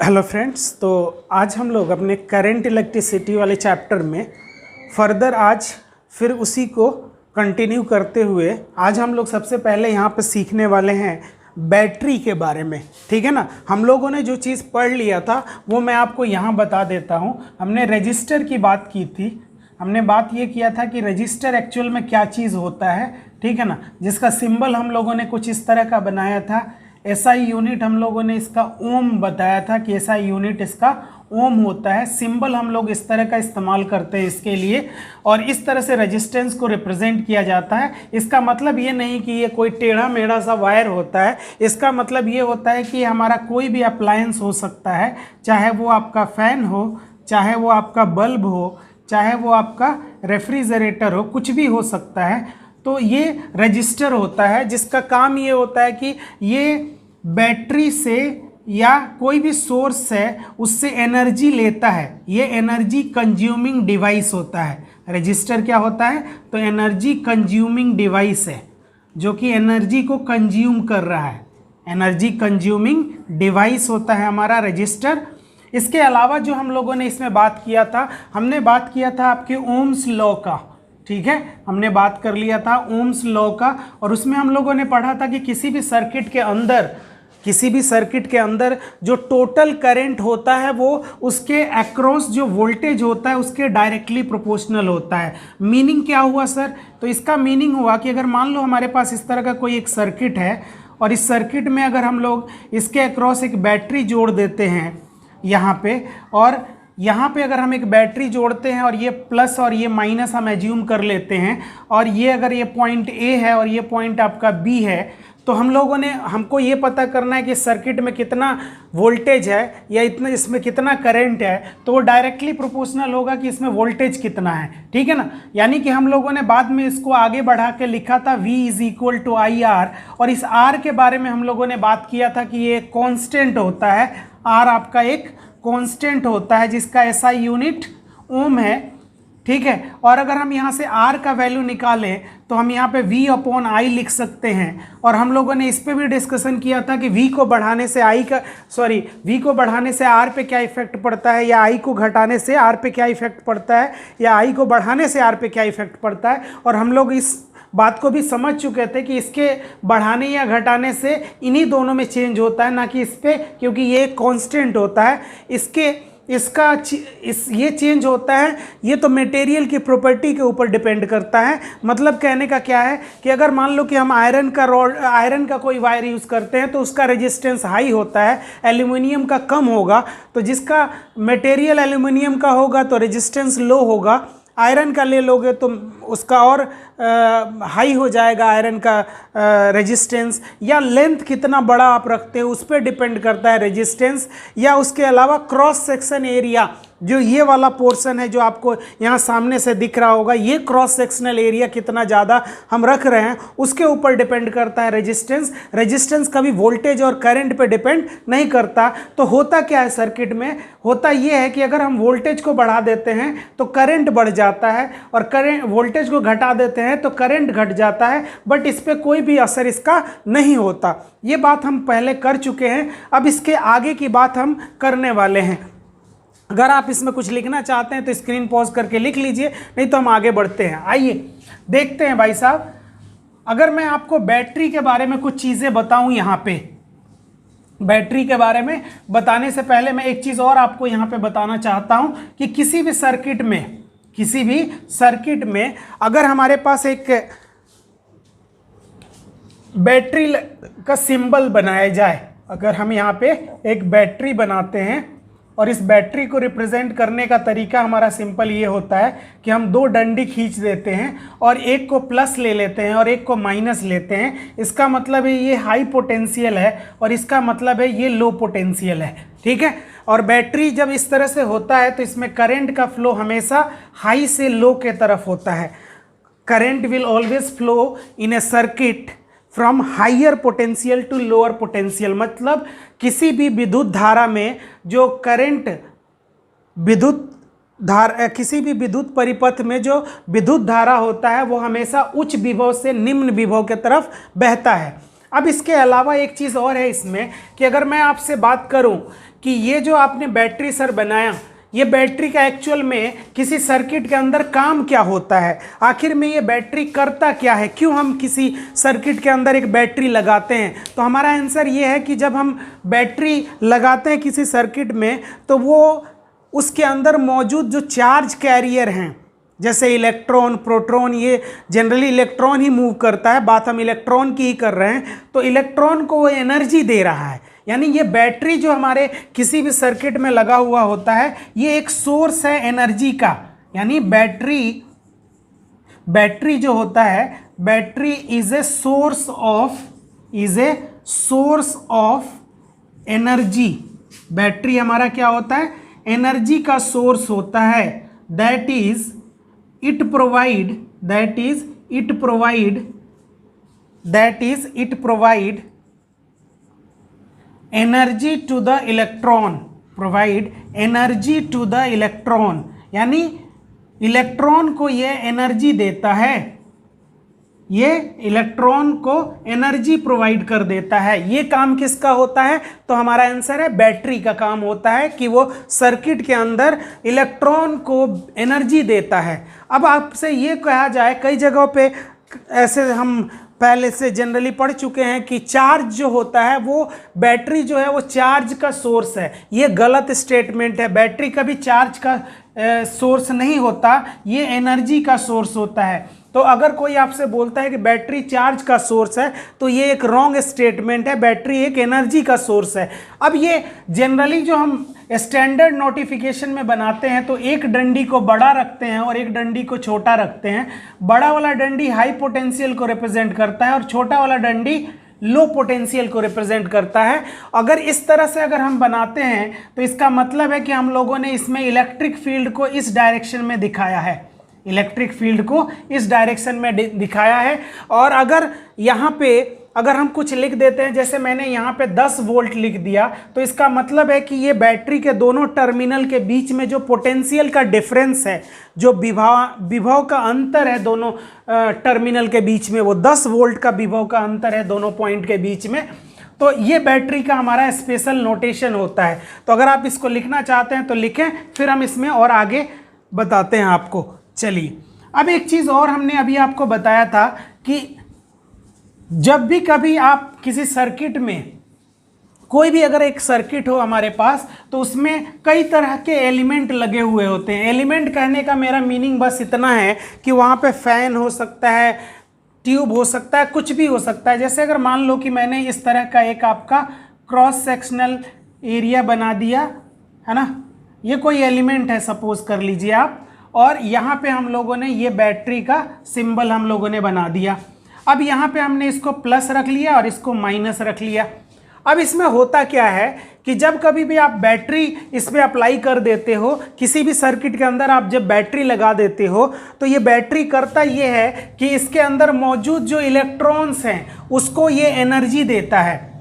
Hello friends, तो आज हम लोग अपने करंट इलेक्ट्रिसिटी वाले चैप्टर में फर्दर आज फिर उसी को कंटिन्यू करते हुए आज हम लोग सबसे पहले यहाँ पर सीखने वाले हैं बैटरी के बारे में। ठीक है ना। हम लोगों ने जो चीज़ पढ़ लिया था वो मैं आपको यहाँ बता देता हूँ। हमने रजिस्टर की बात की थी। हमने बात ये किया था कि रजिस्टर एक्चुअल में क्या चीज़ होता है। ठीक है ना। जिसका सिंबल हम लोगों ने कुछ इस तरह का बनाया था। एसआई यूनिट हम लोगों ने इसका ओम बताया था कि एसआई यूनिट इसका ओम होता है। सिंबल हम लोग इस तरह का इस्तेमाल करते हैं इसके लिए, और इस तरह से रेजिस्टेंस को रिप्रेजेंट किया जाता है। इसका मतलब ये नहीं कि ये कोई टेढ़ा मेढ़ा सा वायर होता है। इसका मतलब ये होता है कि हमारा कोई भी अप्लायंस हो सकता है, चाहे वो आपका फ़ैन हो, चाहे वो आपका बल्ब हो, चाहे वो आपका रेफ्रिजरेटर हो, कुछ भी हो सकता है। तो ये रजिस्टर होता है जिसका काम ये होता है कि ये बैटरी से या कोई भी सोर्स है उससे एनर्जी लेता है। ये एनर्जी कंज्यूमिंग डिवाइस होता है। रजिस्टर क्या होता है? तो एनर्जी कंज्यूमिंग डिवाइस है, जो कि एनर्जी को कंज्यूम कर रहा है। एनर्जी कंज्यूमिंग डिवाइस होता है हमारा रजिस्टर। इसके अलावा जो हम लोगों ने इसमें बात किया था, हमने बात किया था आपके ओम्स लॉ का। ठीक है, हमने बात कर लिया था ओम्स लॉ का, और उसमें हम लोगों ने पढ़ा था कि किसी भी सर्किट के अंदर जो टोटल करंट होता है वो उसके अक्रॉस जो वोल्टेज होता है उसके डायरेक्टली प्रोपोर्शनल होता है। मीनिंग क्या हुआ सर? तो इसका मीनिंग हुआ कि अगर मान लो हमारे पास इस तरह का कोई एक सर्किट है, और इस सर्किट में अगर हम लोग इसके अक्रॉस एक बैटरी जोड़ देते हैं यहाँ पे, और यहाँ पे अगर हम एक बैटरी जोड़ते हैं और ये प्लस और ये माइनस हम एज्यूम कर लेते हैं, और ये अगर ये पॉइंट ए है और ये पॉइंट आपका बी है, तो हमको ये पता करना है कि सर्किट में कितना वोल्टेज है या इसमें कितना करंट है। तो वो डायरेक्टली प्रोपोर्शनल होगा कि इसमें वोल्टेज कितना है। ठीक है ना। यानी कि हम लोगों ने बाद में इसको आगे बढ़ा के लिखा था V = IR, और इस R के बारे में हम लोगों ने बात किया था कि ये कांस्टेंट होता है। R आपका एक कांस्टेंट होता है जिसका एसआई यूनिट ओम है। ठीक है। और अगर हम यहाँ से R का वैल्यू निकालें तो हम यहाँ पे V/I लिख सकते हैं। और हम लोगों ने इस पे भी डिस्कशन किया था कि V को बढ़ाने से R पे क्या इफेक्ट पड़ता है, या I को घटाने से R पे क्या इफेक्ट पड़ता है, या I को बढ़ाने से R पे क्या इफेक्ट पड़ता है। और हम लोग इस बात को भी समझ चुके थे कि इसके बढ़ाने या घटाने से इन्हीं दोनों में चेंज होता है, ना कि इस पे, क्योंकि ये कांस्टेंट होता है। ये चेंज होता है, ये तो मटेरियल की प्रॉपर्टी के ऊपर डिपेंड करता है। मतलब कहने का क्या है कि अगर मान लो कि हम आयरन का कोई वायर यूज़ करते हैं तो उसका रेजिस्टेंस हाई होता है, एल्यूमिनियम का कम होगा। तो जिसका मटेरियल एल्यूमिनियम का होगा तो रेजिस्टेंस लो होगा। आयरन का ले लोगे तो उसका और हाई हो जाएगा आयरन का रेजिस्टेंस। या लेंथ कितना बड़ा आप रखते हो उस पर डिपेंड करता है रेजिस्टेंस। या उसके अलावा क्रॉस सेक्शन एरिया, जो ये वाला पोर्शन है जो आपको यहाँ सामने से दिख रहा होगा, ये क्रॉस सेक्शनल एरिया कितना ज़्यादा हम रख रहे हैं उसके ऊपर डिपेंड करता है रेजिस्टेंस कभी वोल्टेज और करंट पे डिपेंड नहीं करता। तो होता क्या है सर्किट में? होता ये है कि अगर हम वोल्टेज को बढ़ा देते हैं तो करंट बढ़ जाता है, और वोल्टेज को घटा देते हैं तो करंट घट जाता है, बट इस पर कोई भी असर इसका नहीं होता। ये बात हम पहले कर चुके हैं। अब इसके आगे की बात हम करने वाले हैं। अगर आप इसमें कुछ लिखना चाहते हैं तो स्क्रीन पॉज करके लिख लीजिए, नहीं तो हम आगे बढ़ते हैं। आइए देखते हैं भाई साहब। अगर मैं आपको बैटरी के बारे में कुछ चीज़ें बताऊं, यहाँ पे बैटरी के बारे में बताने से पहले मैं एक चीज़ और आपको यहाँ पे बताना चाहता हूं कि किसी भी सर्किट में अगर हमारे पास एक बैटरी का सिंबल बनाया जाए, अगर हम यहाँ पे एक बैटरी बनाते हैं और इस बैटरी को रिप्रेजेंट करने का तरीका हमारा सिंपल ये होता है कि हम दो डंडी खींच देते हैं और एक को प्लस ले लेते हैं और एक को माइनस लेते हैं। इसका मतलब है ये हाई पोटेंशियल है और इसका मतलब है ये लो पोटेंशियल है। ठीक है। और बैटरी जब इस तरह से होता है तो इसमें करंट का फ्लो हमेशा हाई से लो के तरफ होता है। Current will always flow in a circuit from higher potential to lower potential. मतलब किसी भी विद्युत धारा में जो करंट किसी भी विद्युत परिपथ में जो विद्युत धारा होता है वो हमेशा उच्च विभव से निम्न विभव के तरफ बहता है। अब इसके अलावा एक चीज़ और है इसमें कि अगर मैं आपसे बात करूं कि ये जो आपने बैटरी सर बनाया, ये बैटरी का एक्चुअल में किसी सर्किट के अंदर काम क्या होता है, आखिर में ये बैटरी करता क्या है, क्यों हम किसी सर्किट के अंदर एक बैटरी लगाते हैं। तो हमारा आंसर ये है कि जब हम बैटरी लगाते हैं किसी सर्किट में तो वो उसके अंदर मौजूद जो चार्ज कैरियर हैं, जैसे इलेक्ट्रॉन, प्रोटॉन, ये जनरली इलेक्ट्रॉन ही मूव करता है, बात हम इलेक्ट्रॉन की ही कर रहे हैं, तो इलेक्ट्रॉन को वो एनर्जी दे रहा है। यानी ये बैटरी जो हमारे किसी भी सर्किट में लगा हुआ होता है, ये एक सोर्स है एनर्जी का। यानी बैटरी जो होता है, battery is a source of energy. Battery हमारा क्या होता है, एनर्जी का सोर्स होता है। That is it provide energy to the electron, यानी इलेक्ट्रॉन को ये एनर्जी देता है, ये इलेक्ट्रॉन को एनर्जी प्रोवाइड कर देता है। ये काम किसका होता है, तो हमारा आंसर है बैटरी का काम होता है कि वो सर्किट के अंदर इलेक्ट्रॉन को एनर्जी देता है। अब आपसे ये कहा जाए, कई जगहों पे ऐसे हम पहले से जनरली पढ़ चुके हैं कि चार्ज जो होता है वो बैटरी जो है वो चार्ज का सोर्स है। ये गलत स्टेटमेंट है। बैटरी कभी चार्ज का सोर्स नहीं होता, ये एनर्जी का सोर्स होता है। तो अगर कोई आपसे बोलता है कि बैटरी चार्ज का सोर्स है तो ये एक रॉन्ग स्टेटमेंट है। बैटरी एक एनर्जी का सोर्स है। अब ये जनरली जो हम स्टैंडर्ड नोटिफिकेशन में बनाते हैं तो एक डंडी को बड़ा रखते हैं और एक डंडी को छोटा रखते हैं। बड़ा वाला डंडी हाई पोटेंशियल को रिप्रेजेंट करता है और छोटा वाला डंडी लो पोटेंशियल को रिप्रेजेंट करता है। अगर इस तरह से अगर हम बनाते हैं तो इसका मतलब है कि हम लोगों ने इसमें इलेक्ट्रिक फील्ड को इस डायरेक्शन में दिखाया है, इलेक्ट्रिक फील्ड को इस डायरेक्शन में दिखाया है। और अगर यहाँ पे अगर हम कुछ लिख देते हैं, जैसे मैंने यहाँ पे 10 वोल्ट लिख दिया, तो इसका मतलब है कि ये बैटरी के दोनों टर्मिनल के बीच में जो पोटेंशियल का डिफरेंस है, जो विभव का अंतर है दोनों टर्मिनल के बीच में, वो 10 वोल्ट का विभव का अंतर है दोनों पॉइंट के बीच में। तो ये बैटरी का हमारा स्पेशल नोटेशन होता है। तो अगर आप इसको लिखना चाहते हैं तो लिखें, फिर हम इसमें और आगे बताते हैं आपको। चलिए, अब एक चीज़ और हमने अभी आपको बताया था कि जब भी कभी आप किसी सर्किट में, कोई भी अगर एक सर्किट हो हमारे पास, तो उसमें कई तरह के एलिमेंट लगे हुए होते हैं। एलिमेंट कहने का मेरा मीनिंग बस इतना है कि वहाँ पे फैन हो सकता है, ट्यूब हो सकता है, कुछ भी हो सकता है। जैसे अगर मान लो कि मैंने इस तरह का एक आपका क्रॉस सेक्शनल एरिया बना दिया है ना, ये कोई एलिमेंट है सपोज कर लीजिए आप, और यहाँ पे हम लोगों ने ये बैटरी का सिंबल हम लोगों ने बना दिया। अब यहाँ पे हमने इसको प्लस रख लिया और इसको माइनस रख लिया। अब इसमें होता क्या है कि जब कभी भी आप बैटरी इस पर अप्लाई कर देते हो, किसी भी सर्किट के अंदर आप जब बैटरी लगा देते हो, तो ये बैटरी करता ये है कि इसके अंदर मौजूद जो इलेक्ट्रॉन्स हैं उसको ये एनर्जी देता है।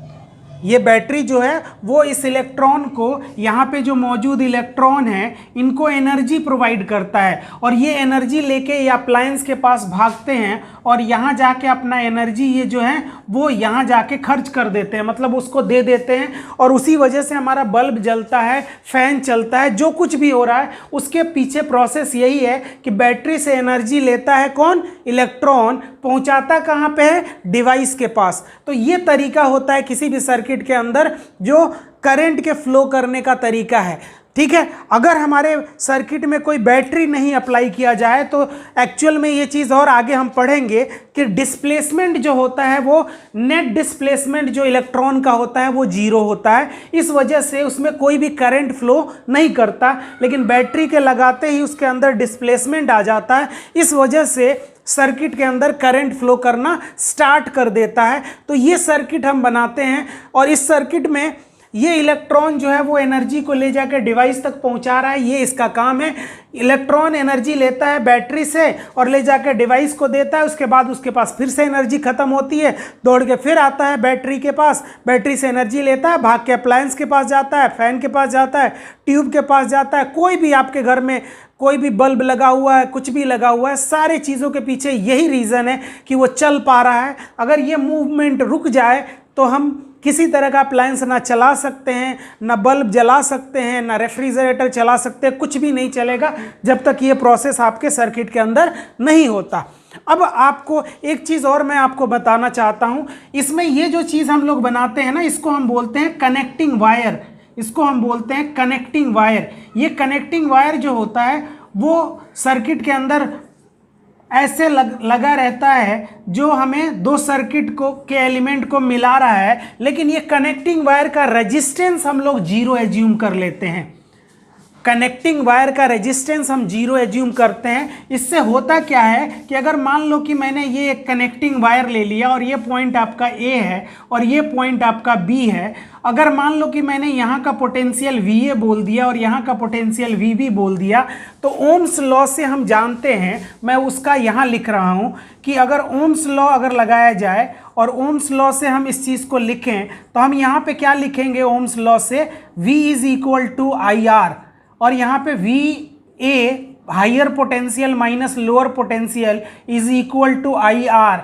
ये बैटरी जो है वो इस इलेक्ट्रॉन को, यहाँ पे जो मौजूद इलेक्ट्रॉन है, इनको एनर्जी प्रोवाइड करता है, और ये एनर्जी लेके ये अप्लायंस के पास भागते हैं और यहाँ जाके अपना एनर्जी ये जो है वो यहाँ जाके खर्च कर देते हैं, मतलब उसको दे देते हैं। और उसी वजह से हमारा बल्ब जलता है, फैन चलता है, जो कुछ भी हो रहा है उसके पीछे प्रोसेस यही है कि बैटरी से एनर्जी लेता है कौन, इलेक्ट्रॉन, पहुँचाता कहाँ पे है, डिवाइस के पास। तो ये तरीका होता है किसी भी सर्किट के अंदर जो करंट के फ्लो करने का तरीका है। ठीक है, अगर हमारे सर्किट में कोई बैटरी नहीं अप्लाई किया जाए तो एक्चुअल में ये चीज़ और आगे हम पढ़ेंगे कि डिस्प्लेसमेंट जो होता है वो नेट डिस्प्लेसमेंट जो इलेक्ट्रॉन का होता है वो जीरो होता है। इस वजह से उसमें कोई भी करंट फ्लो नहीं करता, लेकिन बैटरी के लगाते ही उसके अंदर डिस्प्लेसमेंट आ जाता है। इस वजह से सर्किट के अंदर करंट फ्लो करना स्टार्ट कर देता है। तो ये सर्किट हम बनाते हैं और इस सर्किट में ये इलेक्ट्रॉन जो है वो एनर्जी को ले जाकर डिवाइस तक पहुंचा रहा है, ये इसका काम है। इलेक्ट्रॉन एनर्जी लेता है बैटरी से और ले जाकर डिवाइस को देता है, उसके बाद उसके पास फिर से एनर्जी खत्म होती है, दौड़ के फिर आता है बैटरी के पास, बैटरी से एनर्जी लेता है, भाग के अप्लायंस के पास जाता है, फैन के पास जाता है, ट्यूब के पास जाता है, कोई भी आपके घर में कोई भी बल्ब लगा हुआ है, कुछ भी लगा हुआ है, सारी चीज़ों के पीछे यही रीज़न है कि वो चल पा रहा है। अगर ये मूवमेंट रुक जाए तो हम किसी तरह का अप्लायंस ना चला सकते हैं, ना बल्ब जला सकते हैं, ना रेफ्रिजरेटर चला सकते हैं, कुछ भी नहीं चलेगा जब तक ये प्रोसेस आपके सर्किट के अंदर नहीं होता। अब आपको एक चीज़ और मैं आपको बताना चाहता हूँ, इसमें ये जो चीज़ हम लोग बनाते हैं ना, इसको हम बोलते हैं कनेक्टिंग वायर, इसको हम बोलते हैं कनेक्टिंग वायर। ये कनेक्टिंग वायर जो होता है वो सर्किट के अंदर ऐसे लगा रहता है जो हमें दो सर्किट को के एलिमेंट को मिला रहा है, लेकिन ये कनेक्टिंग वायर का रेजिस्टेंस हम लोग 0 एज्यूम कर लेते हैं। कनेक्टिंग वायर का रेजिस्टेंस हम 0 एज्यूम करते हैं। इससे होता क्या है कि अगर मान लो कि मैंने ये एक कनेक्टिंग वायर ले लिया और ये पॉइंट आपका A है और ये पॉइंट आपका B है, अगर मान लो कि मैंने यहाँ का पोटेंशियल VA बोल दिया और यहाँ का पोटेंशियल VB बोल दिया, तो ओम्स लॉ से हम जानते हैं, मैं उसका यहाँ लिख रहा हूँ कि अगर ओम्स लॉ अगर लगाया जाए और ओम्स लॉ से हम इस चीज़ को लिखें तो हम यहाँ पे क्या लिखेंगे ओम्स लॉ से, V is equal to IR, और यहाँ पे VA higher potential minus lower potential is equal to IR,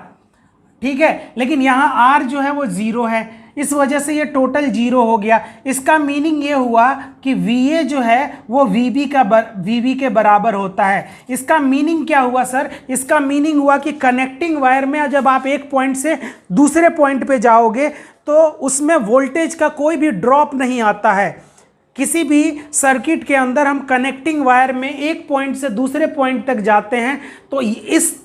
ठीक है। लेकिन यहाँ R जो है वो 0 है, इस वजह से ये टोटल 0 हो गया। इसका मीनिंग ये हुआ कि VA जो है वो VB के बराबर होता है। इसका मीनिंग क्या हुआ सर? इसका मीनिंग हुआ कि कनेक्टिंग वायर में जब आप एक पॉइंट से दूसरे पॉइंट पे जाओगे तो उसमें वोल्टेज का कोई भी ड्रॉप नहीं आता है। किसी भी सर्किट के अंदर हम कनेक्टिंग वायर में एक पॉइंट से दूसरे पॉइंट तक जाते हैं तो इस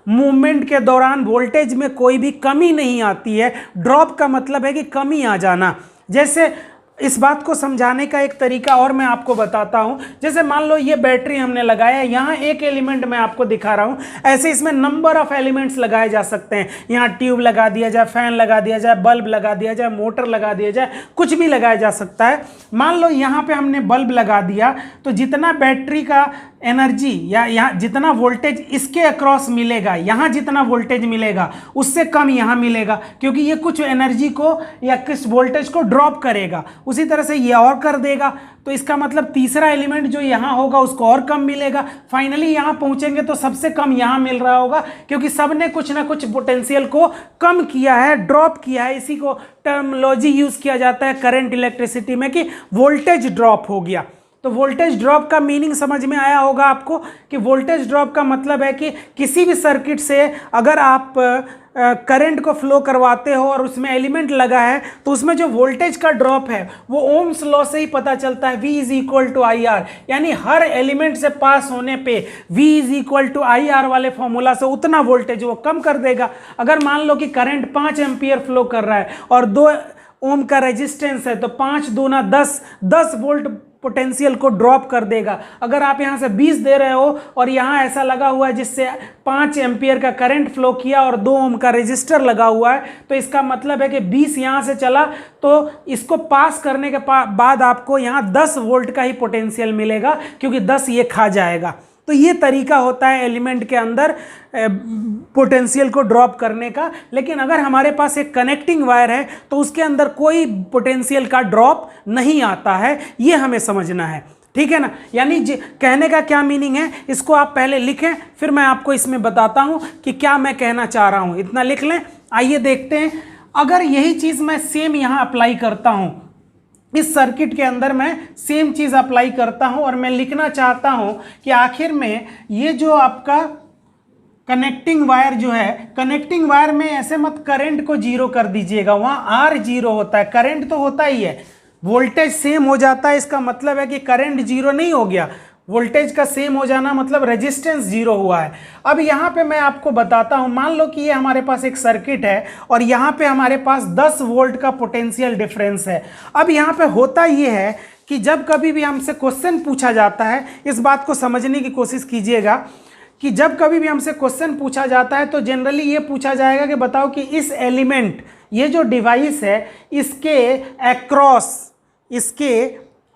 मूवमेंट के दौरान वोल्टेज में कोई भी कमी नहीं आती है। ड्रॉप का मतलब है कि कमी आ जाना। जैसे इस बात को समझाने का एक तरीका और मैं आपको बताता हूं। जैसे मान लो ये बैटरी हमने लगाया, यहाँ एक एलिमेंट मैं आपको दिखा रहा हूं, ऐसे इसमें नंबर ऑफ एलिमेंट्स लगाए जा सकते हैं। यहाँ ट्यूब लगा दिया जाए, फैन लगा दिया जाए, बल्ब लगा दिया जाए, मोटर लगा दिया जाए, कुछ भी लगाया जा सकता है। मान लो यहाँ पे हमने बल्ब लगा दिया तो जितना बैटरी का एनर्जी या यहाँ जितना वोल्टेज इसके अक्रॉस मिलेगा, यहाँ जितना वोल्टेज मिलेगा उससे कम यहाँ मिलेगा, क्योंकि ये कुछ एनर्जी को या किस वोल्टेज को ड्रॉप करेगा। उसी तरह से ये और कर देगा, तो इसका मतलब तीसरा एलिमेंट जो यहाँ होगा उसको और कम मिलेगा। फाइनली यहाँ पहुँचेंगे तो सबसे कम यहाँ मिल रहा होगा, क्योंकि सबने कुछ ना कुछ पोटेंशियल को कम किया है, ड्रॉप किया है। इसी को टर्मिनोलॉजी यूज़ किया जाता है करंट इलेक्ट्रिसिटी में कि वोल्टेज ड्रॉप हो गया। तो वोल्टेज ड्रॉप का मीनिंग समझ में आया होगा आपको कि वोल्टेज ड्रॉप का मतलब है कि किसी भी सर्किट से अगर आप करंट को फ्लो करवाते हो और उसमें एलिमेंट लगा है तो उसमें जो वोल्टेज का ड्रॉप है वो ओम्स लॉ से ही पता चलता है, V is equal to IR। यानी हर एलिमेंट से पास होने पे V is equal to IR वाले फॉर्मूला से उतना वोल्टेज वो कम कर देगा। अगर मान लो कि करंट 5 एम्पियर फ्लो कर रहा है और 2 ओम का रेजिस्टेंस है तो 5 दूना 10 वोल्ट पोटेंशियल को ड्रॉप कर देगा। अगर आप यहाँ से 20 दे रहे हो और यहाँ ऐसा लगा हुआ है जिससे 5 एम्पियर का करंट फ्लो किया और 2 ओम का रेजिस्टर लगा हुआ है, तो इसका मतलब है कि 20 यहाँ से चला तो इसको पास करने के बाद आपको यहाँ 10 वोल्ट का ही पोटेंशियल मिलेगा, क्योंकि 10 ये खा जाएगा। तो ये तरीका होता है एलिमेंट के अंदर पोटेंशियल को ड्रॉप करने का। लेकिन अगर हमारे पास एक कनेक्टिंग वायर है तो उसके अंदर कोई पोटेंशियल का ड्रॉप नहीं आता है, ये हमें समझना है, ठीक है ना। यानी कहने का क्या मीनिंग है, इसको आप पहले लिखें, फिर मैं आपको इसमें बताता हूं कि क्या मैं कहना चाह रहा हूं। इतना लिख लें। आइए देखते हैं, अगर यही चीज़ मैं सेम यहाँ अप्लाई करता हूँ, इस सर्किट के अंदर मैं सेम चीज़ अप्लाई करता हूं और मैं लिखना चाहता हूं कि आखिर में ये जो आपका कनेक्टिंग वायर जो है, कनेक्टिंग वायर में ऐसे मत करंट को 0 कर दीजिएगा, वहाँ R 0 होता है, करंट तो होता ही है, वोल्टेज सेम हो जाता है। इसका मतलब है कि करंट 0 नहीं हो गया, वोल्टेज का सेम हो जाना मतलब रेजिस्टेंस 0 हुआ है। अब यहाँ पे मैं आपको बताता हूँ, मान लो कि ये हमारे पास एक सर्किट है और यहाँ पे हमारे पास 10 वोल्ट का पोटेंशियल डिफरेंस है। अब यहाँ पे होता ये है कि जब कभी भी हमसे क्वेश्चन पूछा जाता है, इस बात को समझने की कोशिश कीजिएगा कि जब कभी भी हमसे क्वेश्चन पूछा जाता है तो जनरली ये पूछा जाएगा कि बताओ कि इस एलिमेंट, ये जो डिवाइस है, इसके अक्रॉस, इसके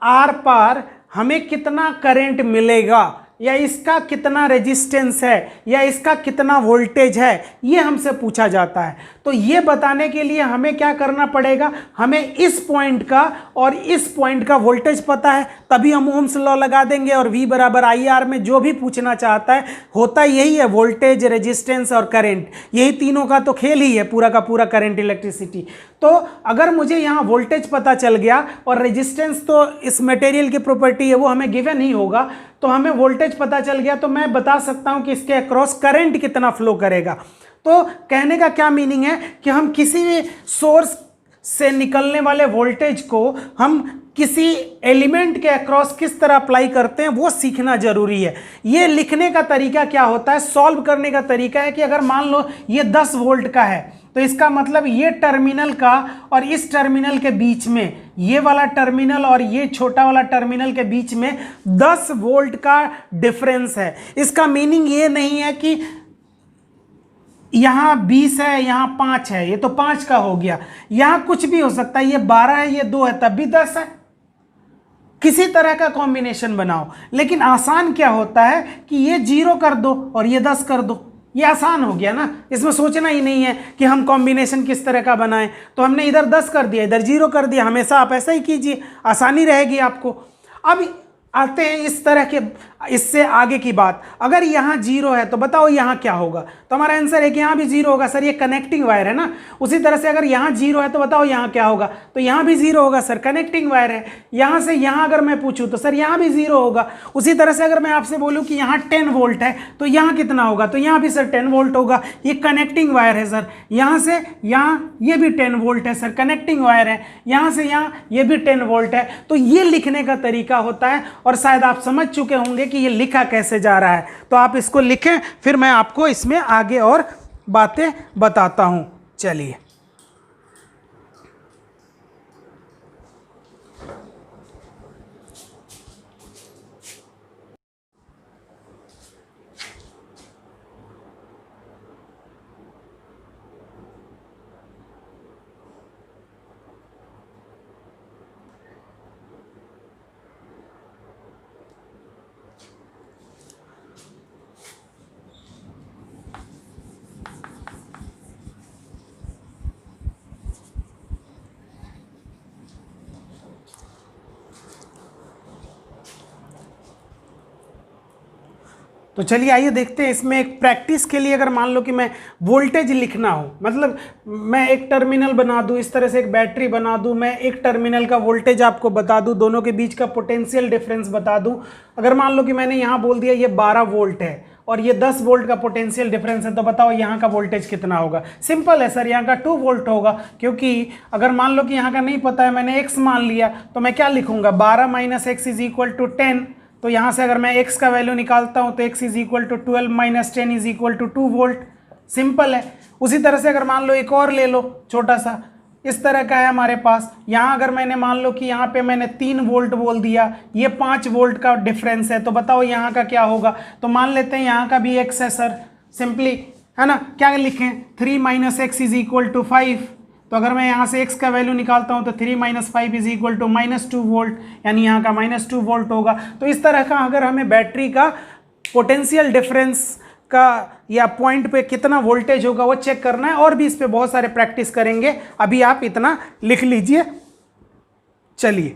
आर पार हमें कितना करंट मिलेगा, या इसका कितना रेजिस्टेंस है, या इसका कितना वोल्टेज है, ये हमसे पूछा जाता है। तो ये बताने के लिए हमें क्या करना पड़ेगा, हमें इस पॉइंट का और इस पॉइंट का वोल्टेज पता है, तभी हम ओम्स लॉ लगा देंगे और V बराबर IR में जो भी पूछना चाहता है होता यही है, वोल्टेज, रेजिस्टेंस और करंट, यही तीनों का तो खेल ही है पूरा का पूरा करंट इलेक्ट्रिसिटी। तो अगर मुझे यहाँ वोल्टेज पता चल गया और रेजिस्टेंस तो इस मटेरियल की प्रॉपर्टी है वो हमें गिवन ही होगा, तो हमें वोल्टेज पता चल गया तो मैं बता सकता हूं कि इसके अक्रॉस करंट कितना फ्लो करेगा। तो कहने का क्या मीनिंग है कि हम किसी भी सोर्स से निकलने वाले वोल्टेज को हम किसी एलिमेंट के अक्रॉस किस तरह अप्लाई करते हैं वो सीखना जरूरी है। ये लिखने का तरीका क्या होता है, सॉल्व करने का तरीका है कि अगर मान लो ये 10 वोल्ट का है तो इसका मतलब ये टर्मिनल का और इस टर्मिनल के बीच में, ये वाला टर्मिनल और ये छोटा वाला टर्मिनल के बीच में 10 वोल्ट का डिफरेंस है। इसका मीनिंग ये नहीं है कि यहां 20 है यहां 5 है, ये तो 5 का हो गया, यहां कुछ भी हो सकता है, ये 12 है ये 2 है तब भी 10 है। किसी तरह का कॉम्बिनेशन बनाओ, लेकिन आसान क्या होता है कि ये 0 कर दो और ये 10 कर दो, ये आसान हो गया ना, इसमें सोचना ही नहीं है कि हम कॉम्बिनेशन किस तरह का बनाएं। तो हमने इधर 10 कर दिया इधर 0 कर दिया, हमेशा आप ऐसा ही कीजिए, आसानी रहेगी आपको। अब आते हैं इस तरह के, इससे आगे की बात, अगर यहाँ 0 है तो बताओ यहाँ क्या होगा, तो हमारा आंसर है कि यहाँ भी 0 होगा। सर ये कनेक्टिंग वायर है ना, उसी तरह से अगर यहाँ 0 है तो बताओ यहाँ क्या होगा, तो यहाँ भी 0 होगा सर, कनेक्टिंग वायर है। यहाँ से यहाँ अगर मैं पूछूं तो सर यहाँ भी 0 होगा। उसी तरह से अगर मैं आपसे बोलूँ कि यहाँ 10 वोल्ट है तो यहाँ कितना होगा, तो यहाँ भी सर 10 वोल्ट होगा, ये कनेक्टिंग वायर है सर। यहाँ से यहाँ ये भी 10 वोल्ट है सर, कनेक्टिंग वायर है। यहाँ से यहाँ ये भी 10 वोल्ट है। तो ये लिखने का तरीका होता है और शायद आप समझ चुके होंगे कि ये लिखा कैसे जा रहा है। तो आप इसको लिखें, फिर मैं आपको इसमें आगे और बातें बताता हूं। चलिए, तो चलिए आइए देखते हैं इसमें एक प्रैक्टिस के लिए। अगर मान लो कि मैं वोल्टेज लिखना हो, मतलब मैं एक टर्मिनल बना दूं, इस तरह से एक बैटरी बना दूं, मैं एक टर्मिनल का वोल्टेज आपको बता दूं, दोनों के बीच का पोटेंशियल डिफरेंस बता दूं। अगर मान लो कि मैंने यहाँ बोल दिया ये 12 वोल्ट है और ये 10 वोल्ट का पोटेंशियल डिफरेंस है, तो बताओ यहाँ का वोल्टेज कितना होगा। सिंपल है सर, यहाँ का 2 वोल्ट होगा, क्योंकि अगर मान लो कि यहाँ का नहीं पता है, मैंने x मान लिया, तो मैं क्या लिखूंगा, 12 minus x is equal to 10। तो यहाँ से अगर मैं x का वैल्यू निकालता हूँ तो x is equal to 12 minus 10 is equal to 2 volt. Simple है। उसी तरह से अगर मान लो एक और ले लो छोटा सा, इस तरह का है हमारे पास। यहाँ अगर मैंने मान लो कि यहाँ पे मैंने 3 वोल्ट बोल दिया, ये 5 वोल्ट का डिफरेंस है, तो बताओ यहाँ का क्या होगा। तो मान लेते हैं यहाँ का भी x है सर, सिंपली है ना, क्या लिखें, 3 minus x is equal to 5। तो अगर मैं यहाँ से x का वैल्यू निकालता हूँ तो 3 minus 5 is equal to -2 volt, यानी यहाँ का -2 वोल्ट होगा। तो इस तरह का अगर हमें बैटरी का पोटेंशियल डिफरेंस का या पॉइंट पे कितना वोल्टेज होगा वो चेक करना है, और भी इस पे बहुत सारे प्रैक्टिस करेंगे। अभी आप इतना लिख लीजिए। चलिए,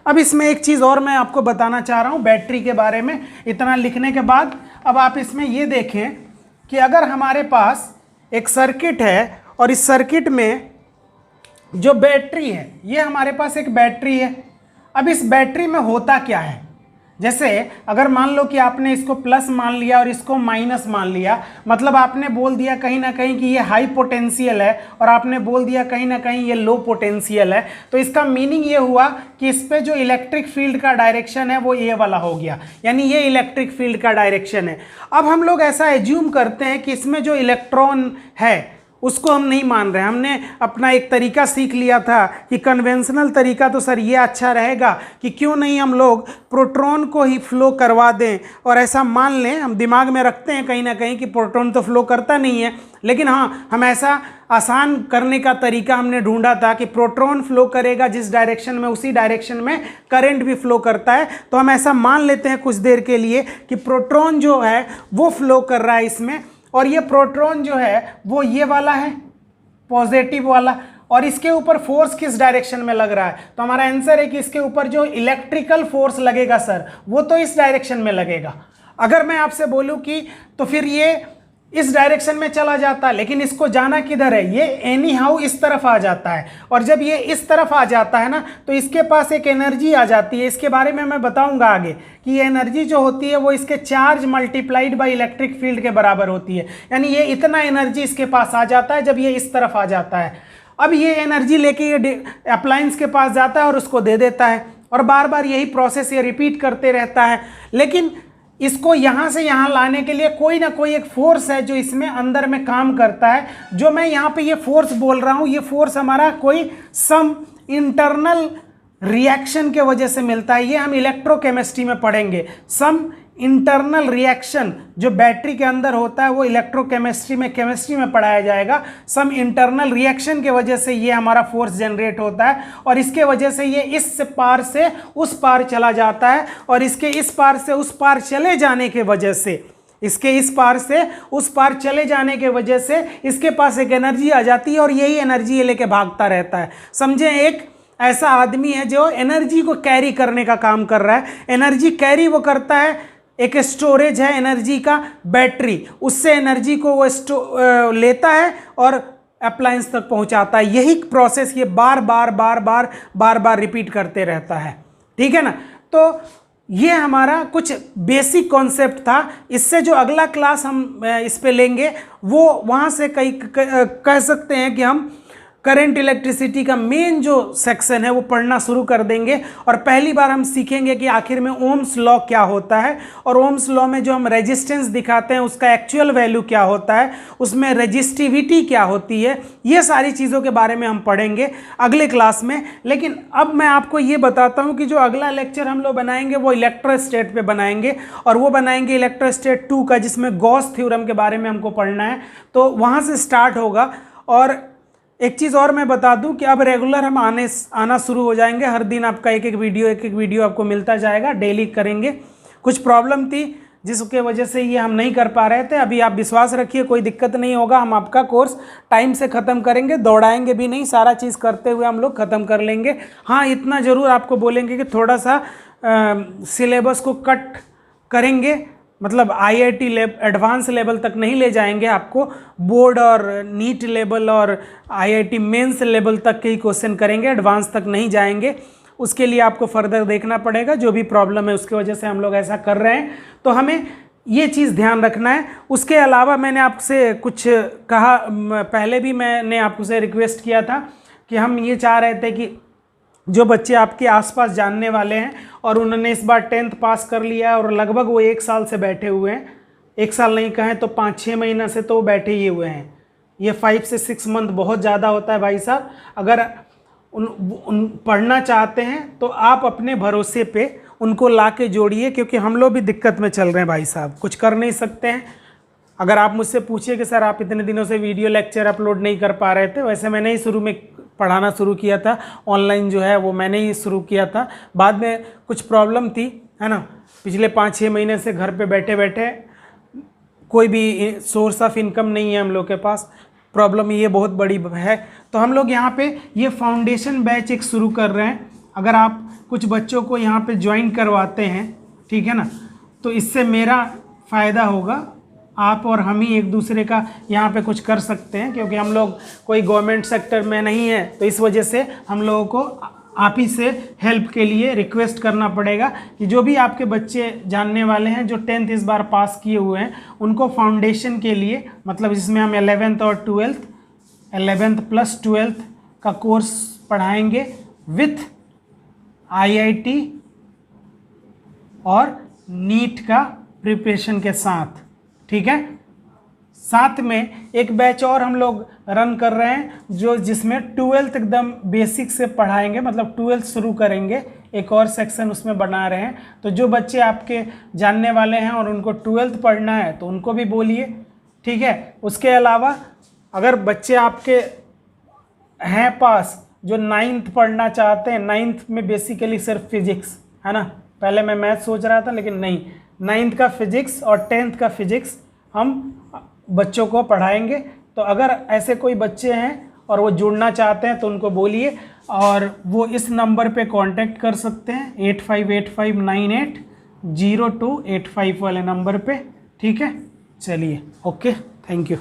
अब इसमें एक चीज़ और मैं आपको बताना चाह रहा हूँ बैटरी के बारे में। इतना लिखने के बाद अब आप इसमें ये देखें कि अगर हमारे पास एक सर्किट है और इस सर्किट में जो बैटरी है, ये हमारे पास एक बैटरी है। अब इस बैटरी में होता क्या है, जैसे अगर मान लो कि आपने इसको प्लस मान लिया और इसको माइनस मान लिया, मतलब आपने बोल दिया कहीं ना कहीं कि ये हाई पोटेंशियल है और आपने बोल दिया कहीं ना कहीं ये लो पोटेंशियल है। तो इसका मीनिंग ये हुआ कि इस पे जो इलेक्ट्रिक फील्ड का डायरेक्शन है वो ये वाला हो गया, यानी ये इलेक्ट्रिक फील्ड का डायरेक्शन है। अब हम लोग ऐसा एज्यूम करते हैं कि इसमें जो इलेक्ट्रॉन है उसको हम नहीं मान रहे। हमने अपना एक तरीका सीख लिया था कि कन्वेंशनल तरीका तो सर ये अच्छा रहेगा कि क्यों नहीं हम लोग प्रोटॉन को ही फ्लो करवा दें और ऐसा मान लें, हम दिमाग में रखते हैं कहीं ना कहीं कि प्रोटॉन तो फ्लो करता नहीं है, लेकिन हाँ हम ऐसा आसान करने का तरीका हमने ढूंढा था कि प्रोटॉन फ्लो करेगा जिस डायरेक्शन में, उसी डायरेक्शन में करंट भी फ्लो करता है। तो हम ऐसा मान लेते हैं कुछ देर के लिए कि प्रोटॉन जो है वो फ्लो कर रहा है इसमें, और ये प्रोटॉन जो है वो ये वाला है, पॉजिटिव वाला, और इसके ऊपर फोर्स किस डायरेक्शन में लग रहा है। तो हमारा आंसर है कि इसके ऊपर जो इलेक्ट्रिकल फोर्स लगेगा सर वो तो इस डायरेक्शन में लगेगा। अगर मैं आपसे बोलूं कि तो फिर ये इस डायरेक्शन में चला जाता है, लेकिन इसको जाना किधर है, ये एनी हाउ इस तरफ आ जाता है, और जब ये इस तरफ आ जाता है ना तो इसके पास एक एनर्जी आ जाती है। इसके बारे में मैं बताऊंगा आगे कि ये एनर्जी जो होती है वो इसके charge multiplied by electric field के बराबर होती है। यानी ये इतना एनर्जी इसके पास आ जाता है जब ये इस तरफ आ जाता है। अब ये एनर्जी लेके ये अप्लायंस के पास जाता है और उसको दे देता है, और बार बार यही प्रोसेस ये रिपीट करते रहता है। लेकिन इसको यहाँ से यहाँ लाने के लिए कोई ना कोई एक फोर्स है जो इसमें अंदर में काम करता है। जो मैं यहाँ पे ये फोर्स बोल रहा हूँ, ये फोर्स हमारा कोई सम इंटरनल रिएक्शन के वजह से मिलता है। ये हम इलेक्ट्रोकेमिस्ट्री में पढ़ेंगे। सम इंटरनल रिएक्शन जो बैटरी के अंदर होता है वो इलेक्ट्रोकेमिस्ट्री में, केमिस्ट्री में पढ़ाया जाएगा। सम इंटरनल रिएक्शन के वजह से ये हमारा फोर्स जनरेट होता है, और इसके वजह से ये इस पार से उस पार चला जाता है, और इसके इस पार से उस पार चले जाने के वजह से, इसके इस पार से उस पार चले जाने के वजह से इसके पास एक एनर्जी आ जाती है, और यही एनर्जी ये लेके भागता रहता है। समझे, एक ऐसा आदमी है जो एनर्जी को कैरी करने का काम कर रहा है। एनर्जी कैरी वो करता है, एक स्टोरेज है एनर्जी का, बैटरी, उससे एनर्जी को वो लेता है और अप्लायंस तक पहुंचाता है। यही प्रोसेस ये बार बार रिपीट करते रहता है। ठीक है ना। तो ये हमारा कुछ बेसिक कॉन्सेप्ट था। इससे जो अगला क्लास हम इस पे लेंगे वो वहाँ से कह सकते हैं कि हम करंट इलेक्ट्रिसिटी का मेन जो सेक्शन है वो पढ़ना शुरू कर देंगे, और पहली बार हम सीखेंगे कि आखिर में ओम्स लॉ क्या होता है, और ओम्स लॉ में जो हम रेजिस्टेंस दिखाते हैं उसका एक्चुअल वैल्यू क्या होता है, उसमें रेजिस्टिविटी क्या होती है। ये सारी चीज़ों के बारे में हम पढ़ेंगे अगले क्लास में। लेकिन अब मैं आपको ये बताता हूँ कि जो अगला लेक्चर हम लोग बनाएंगे वो इलेक्ट्रोस्टैट पे बनाएंगे, और वो बनाएंगे इलेक्ट्रोस्टैट 2 का, जिसमें गॉस थ्योरम के बारे में हमको पढ़ना है। तो वहाँ से स्टार्ट होगा। और एक चीज़ और मैं बता दूं कि अब रेगुलर हम आना शुरू हो जाएंगे। हर दिन आपका एक एक वीडियो आपको मिलता जाएगा, डेली करेंगे। कुछ प्रॉब्लम थी जिसके वजह से ये हम नहीं कर पा रहे थे। अभी आप विश्वास रखिए, कोई दिक्कत नहीं होगा। हम आपका कोर्स टाइम से ख़त्म करेंगे, दौड़ाएंगे भी नहीं, सारा चीज़ करते हुए हम लोग ख़त्म कर लेंगे। हाँ, इतना ज़रूर आपको बोलेंगे कि थोड़ा सा सिलेबस को कट करेंगे, मतलब IIT एडवांस लेवल तक नहीं ले जाएंगे आपको, बोर्ड और नीट लेवल और IIT मेंस लेवल तक के ही क्वेश्चन करेंगे, एडवांस तक नहीं जाएंगे। उसके लिए आपको फर्दर देखना पड़ेगा, जो भी प्रॉब्लम है उसकी वजह से हम लोग ऐसा कर रहे हैं। तो हमें ये चीज़ ध्यान रखना है। उसके अलावा मैंने आपसे कुछ कहा, पहले भी मैंने आपसे रिक्वेस्ट किया था कि हम ये चाह रहे थे कि जो बच्चे आपके आसपास जानने वाले हैं और उन्होंने इस बार 10th पास कर लिया है और लगभग वो 1 साल से बैठे हुए हैं, 1 साल नहीं कहें तो 5-6 महीना से तो वो बैठे ही हुए हैं। ये 5 से 6 मंथ बहुत ज़्यादा होता है भाई साहब। अगर उन पढ़ना चाहते हैं तो आप अपने भरोसे पे उनको ला के जोड़िए, क्योंकि हम लोग भी दिक्कत में चल रहे हैं भाई साहब, कुछ कर नहीं सकते हैं। अगर आप मुझसे पूछिए कि सर आप इतने दिनों से वीडियो लेक्चर अपलोड नहीं कर पा रहे थे, वैसे मैंने ही शुरू में पढ़ाना शुरू किया था, ऑनलाइन जो है वो मैंने ही शुरू किया था। बाद में कुछ प्रॉब्लम थी, है ना। पिछले 5-6 महीने से घर पे बैठे बैठे कोई भी सोर्स ऑफ इनकम नहीं है हम लोग के पास। प्रॉब्लम ये बहुत बड़ी है। तो हम लोग यहाँ पे ये फाउंडेशन बैच एक शुरू कर रहे हैं। अगर आप कुछ बच्चों को यहाँ पे ज्वाइन करवाते हैं, ठीक है ना, तो इससे मेरा फ़ायदा होगा। आप और हम ही एक दूसरे का यहाँ पे कुछ कर सकते हैं, क्योंकि हम लोग कोई गवर्नमेंट सेक्टर में नहीं है, तो इस वजह से हम लोगों को आप ही से हेल्प के लिए रिक्वेस्ट करना पड़ेगा कि जो भी आपके बच्चे जानने वाले हैं जो 10th इस बार पास किए हुए हैं, उनको फाउंडेशन के लिए, मतलब इसमें हम 11th और 12th 11th प्लस 12th का कोर्स पढ़ाएंगे विथ IIT और नीट का प्रिपरेशन के साथ। ठीक है, साथ में एक बैच और हम लोग रन कर रहे हैं जिसमें 12th एकदम बेसिक से पढ़ाएंगे, मतलब 12th शुरू करेंगे, एक और सेक्शन उसमें बना रहे हैं। तो जो बच्चे आपके जानने वाले हैं और उनको 12th पढ़ना है तो उनको भी बोलिए, ठीक है। उसके अलावा अगर बच्चे आपके हैं पास जो 9th पढ़ना चाहते हैं, 9th में बेसिकली सिर्फ फिजिक्स है ना, पहले मैं मैथ सोच रहा था लेकिन नहीं, 9th का फिजिक्स और 10th का फिजिक्स हम बच्चों को पढ़ाएंगे। तो अगर ऐसे कोई बच्चे हैं और वो जुड़ना चाहते हैं तो उनको बोलिए, और वो इस नंबर पे कांटेक्ट कर सकते हैं 8585980285 वाले नंबर पे, ठीक है। चलिए, ओके, थैंक यू।